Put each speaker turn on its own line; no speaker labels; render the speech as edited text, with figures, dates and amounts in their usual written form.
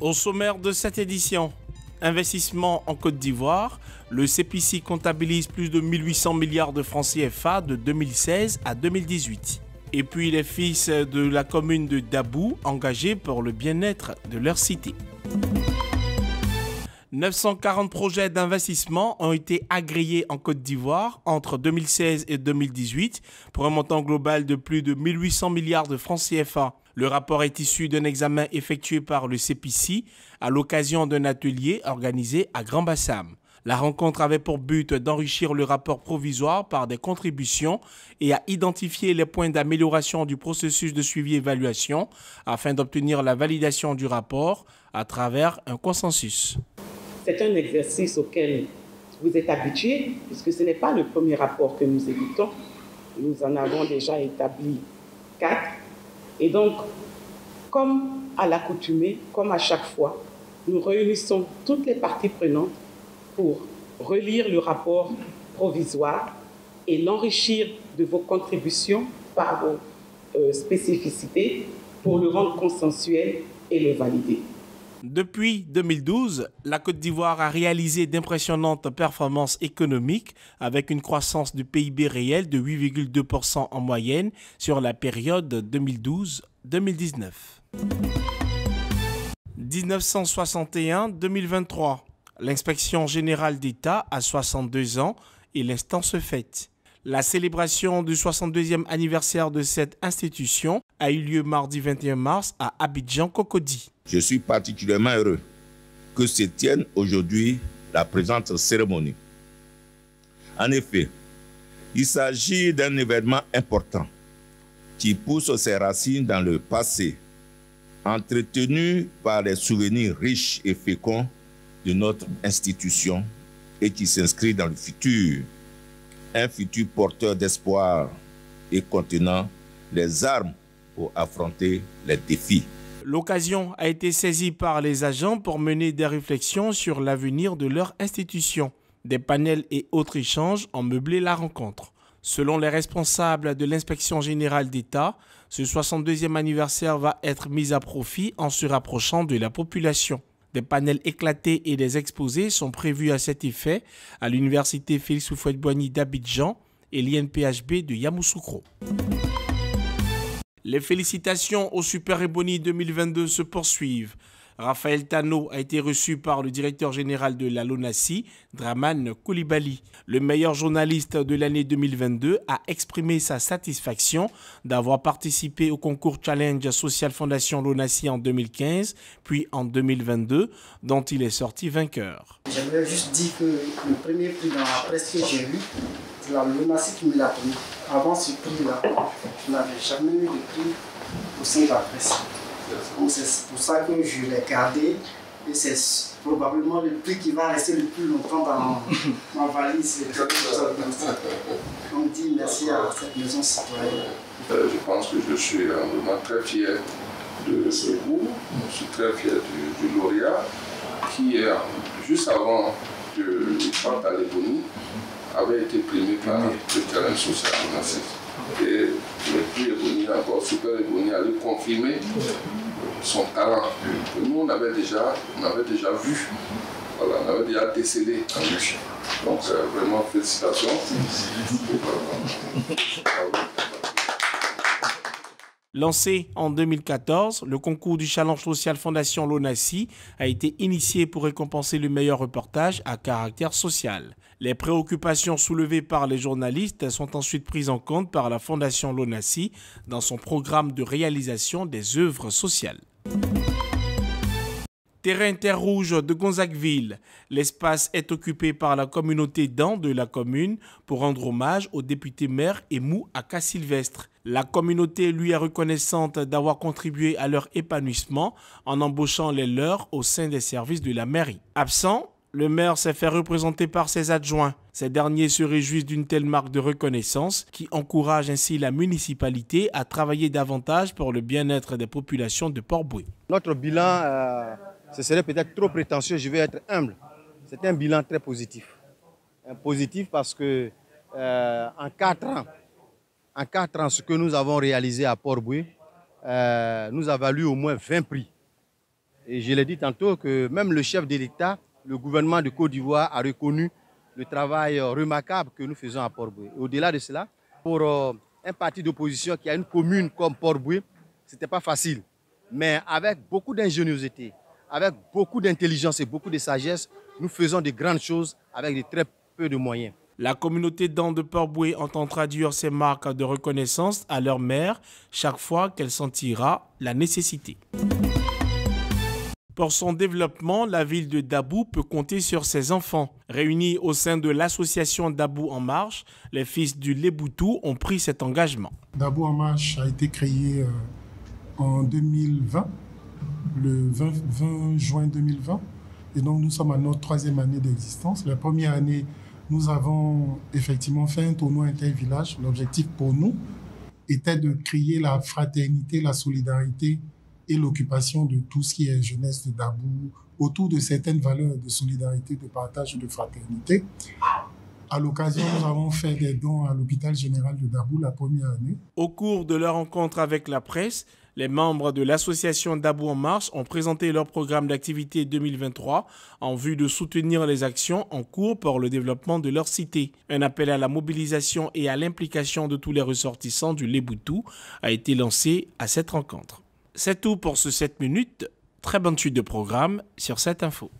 Au sommaire de cette édition, investissement en Côte d'Ivoire, le CPC comptabilise plus de 1800 milliards de francs CFA de 2016 à 2018. Et puis les fils de la commune de Dabou engagés pour le bien-être de leur cité. 940 projets d'investissement ont été agréés en Côte d'Ivoire entre 2016 et 2018 pour un montant global de plus de 1800 milliards de francs CFA. Le rapport est issu d'un examen effectué par le CPC à l'occasion d'un atelier organisé à Grand Bassam. La rencontre avait pour but d'enrichir le rapport provisoire par des contributions et à identifier les points d'amélioration du processus de suivi-évaluation afin d'obtenir la validation du rapport à travers un consensus.
C'est un exercice auquel vous êtes habitués, puisque ce n'est pas le premier rapport que nous éditons. Nous en avons déjà établi 4. Et donc, comme à l'accoutumée, comme à chaque fois, nous réunissons toutes les parties prenantes pour relire le rapport provisoire et l'enrichir de vos contributions par vos spécificités pour le rendre consensuel et le valider.
Depuis 2012, la Côte d'Ivoire a réalisé d'impressionnantes performances économiques avec une croissance du PIB réel de 8,2% en moyenne sur la période 2012-2019. 1961-2023, l'inspection générale d'État a 62 ans et l'instant se fête. La célébration du 62e anniversaire de cette institution a eu lieu mardi 21 mars à Abidjan-Cocody.
Je suis particulièrement heureux que se tienne aujourd'hui la présente cérémonie. En effet, il s'agit d'un événement important qui pousse ses racines dans le passé, entretenu par les souvenirs riches et féconds de notre institution et qui s'inscrit dans le futur, un futur porteur d'espoir et contenant les armes pour affronter les défis.
L'occasion a été saisie par les agents pour mener des réflexions sur l'avenir de leur institution. Des panels et autres échanges ont meublé la rencontre. Selon les responsables de l'inspection générale d'État, ce 62e anniversaire va être mis à profit en se rapprochant de la population. Des panels éclatés et des exposés sont prévus à cet effet à l'université Félix Houphouët-Boigny d'Abidjan et l'INPHB de Yamoussoukro. Les félicitations au Super Ebony 2022 se poursuivent. Raphaël Tano a été reçu par le directeur général de la LONASI, Dramane Coulibaly. Le meilleur journaliste de l'année 2022 a exprimé sa satisfaction d'avoir participé au concours Challenge Social Fondation LONASI en 2015, puis en 2022, dont il est sorti vainqueur.
J'aimerais juste dire que le premier prix dans la presse que j'ai eu, c'est la LONASI qui me l'a pris. Avant ce prix-là, je n'avais jamais eu de prix au sein de la presse. Donc c'est pour ça que je l'ai gardé et c'est probablement le prix qui va rester le plus longtemps dans ma valise. On dit merci à cette maison citoyenne.
Je pense que je suis vraiment très fier de ce cours. Je suis très fier du lauréat qui, juste avant que je parte à l'Ebony, avait été primé par le terrain social LONASI. Et le prix Ebony, encore Super Ebony, allait confirmer son talent. Que nous, on avait déjà vu, voilà, on avait déjà décelé en lui. Donc, vraiment, félicitations.
Lancé en 2014, le concours du Challenge Social Fondation LONASI a été initié pour récompenser le meilleur reportage à caractère social. Les préoccupations soulevées par les journalistes sont ensuite prises en compte par la Fondation LONASI dans son programme de réalisation des œuvres sociales. Terrain Terre Rouge de Gonzagueville. L'espace est occupé par la communauté d'An de la commune pour rendre hommage au député maire Emou Aka-Sylvestre. La communauté lui est reconnaissante d'avoir contribué à leur épanouissement en embauchant les leurs au sein des services de la mairie. Absent, le maire s'est fait représenter par ses adjoints. Ces derniers se réjouissent d'une telle marque de reconnaissance qui encourage ainsi la municipalité à travailler davantage pour le bien-être des populations de Port-Bouët.
Notre bilan, ce serait peut-être trop prétentieux, je vais être humble. C'est un bilan très positif. Positif parce que en 4 ans, ce que nous avons réalisé à Port-Bouët nous a valu au moins 20 prix. Et je l'ai dit tantôt que même le chef de l'État, le gouvernement de Côte d'Ivoire a reconnu le travail remarquable que nous faisons à Port-Boué. Au-delà de cela, pour un parti d'opposition qui a une commune comme Port-Boué, ce n'était pas facile. Mais avec beaucoup d'ingéniosité, avec beaucoup d'intelligence et beaucoup de sagesse, nous faisons de grandes choses avec de très peu de moyens.
La communauté d'An de Port-Boué entend traduire ces marques de reconnaissance à leur maire chaque fois qu'elle sentira la nécessité. Pour son développement, la ville de Dabou peut compter sur ses enfants. Réunis au sein de l'association Dabou en marche, les fils du Léboutou ont pris cet engagement.
Dabou en marche a été créé en 2020, le 20 juin 2020. Et donc nous sommes à notre 3e année d'existence. La première année, nous avons effectivement fait un tournoi inter-village. L'objectif pour nous était de créer la fraternité, la solidarité et l'occupation de tout ce qui est jeunesse de Dabou autour de certaines valeurs de solidarité, de partage et de fraternité. À l'occasion, nous avons fait des dons à l'hôpital général de Dabou la première année.
Au cours de leur rencontre avec la presse, les membres de l'association Dabou en marche ont présenté leur programme d'activité 2023 en vue de soutenir les actions en cours pour le développement de leur cité. Un appel à la mobilisation et à l'implication de tous les ressortissants du Léboutou a été lancé à cette rencontre. C'est tout pour ce 7 minutes. Très bonne suite de programme sur cette info.